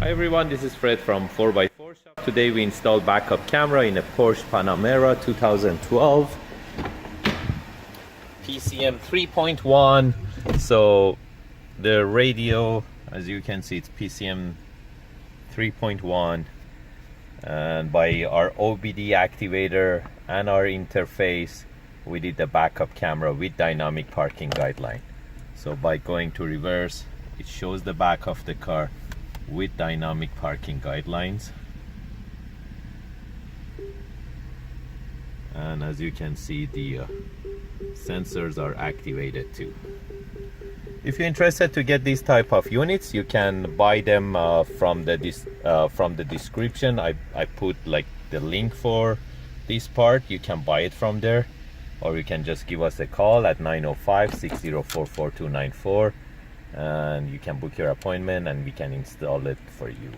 Hi everyone, this is Fred from 4x4 Shop. Today we installed backup camera in a Porsche Panamera 2012 PCM 3.1. So the radio, as you can see, it's PCM 3.1, and by our OBD activator and our interface we did the backup camera with dynamic parking guideline. So by going to reverse, it shows the back of the car with dynamic parking guidelines, and as you can see, the sensors are activated too. If you're interested to get these type of units, you can buy them from the description. I put like the link for this part. You can buy it from there, or you can just give us a call at 905-604-4294, and you can book your appointment and we can install it for you.